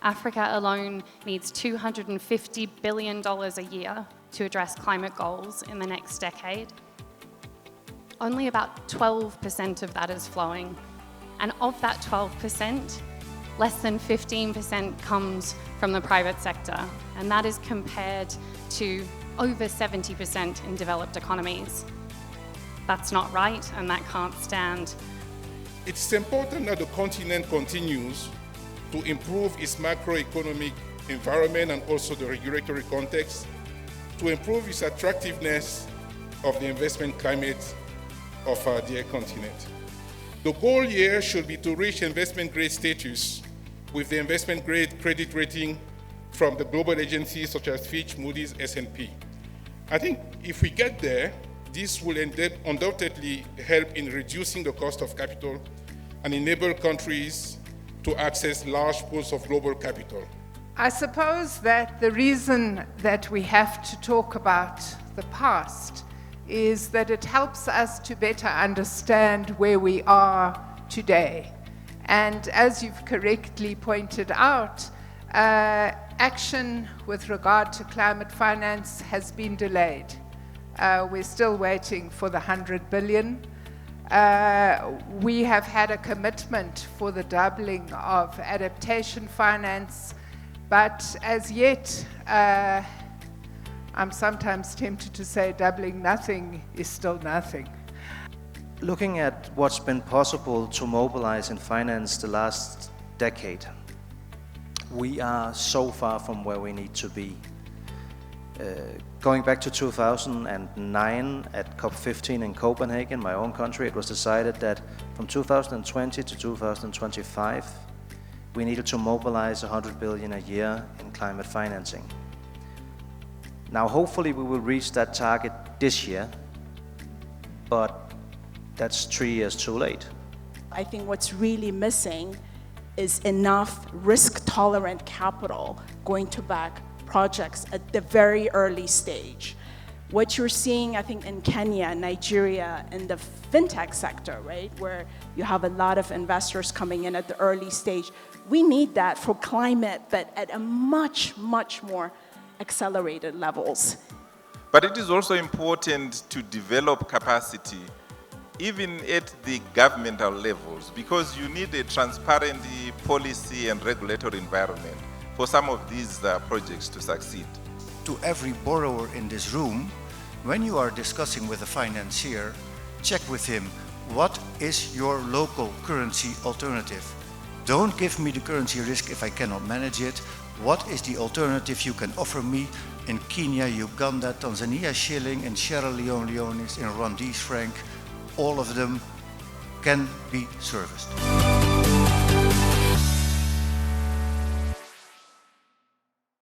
Africa alone needs $250 billion a year to address climate goals in the next decade. Only about 12% of that is flowing. And of that 12%, less than 15% comes from the private sector. And that is compared to over 70% in developed economies. That's not right, and that can't stand. It's important that the continent continues to improve its macroeconomic environment and also the regulatory context to improve its attractiveness of the investment climate of our dear continent. The goal here should be to reach investment grade status with the investment grade credit rating from the global agencies such as Fitch, Moody's, S&P. I think if we get there, this will undoubtedly help in reducing the cost of capital and enable countries to access large pools of global capital. I suppose that the reason that we have to talk about the past is that it helps us to better understand where we are today. And as you've correctly pointed out, action with regard to climate finance has been delayed. We're still waiting for the 100 billion. We have had a commitment for the doubling of adaptation finance, but as yet, I'm sometimes tempted to say doubling nothing is still nothing. Looking at what's been possible to mobilize and finance the last decade, we are so far from where we need to be. Going back to 2009 at COP15 in Copenhagen, my own country, it was decided that from 2020 to 2025, we needed to mobilize 100 billion a year in climate financing. Now, hopefully we will reach that target this year, but that's 3 years too late. I think what's really missing is enough risk-tolerant capital going to back projects at the very early stage. What you're seeing, I think, in Kenya, Nigeria, in the fintech sector, right, where you have a lot of investors coming in at the early stage, we need that for climate, but at a much, much more accelerated levels. But it is also important to develop capacity, even at the governmental levels, because you need a transparent policy and regulatory environment for some of these projects to succeed. To every borrower in this room, when you are discussing with a financier, check with him, what is your local currency alternative? Don't give me the currency risk if I cannot manage it. What is the alternative you can offer me in Kenya, Uganda, Tanzania shilling, in Sierra Leone leones, in Rwandese franc? All of them can be serviced.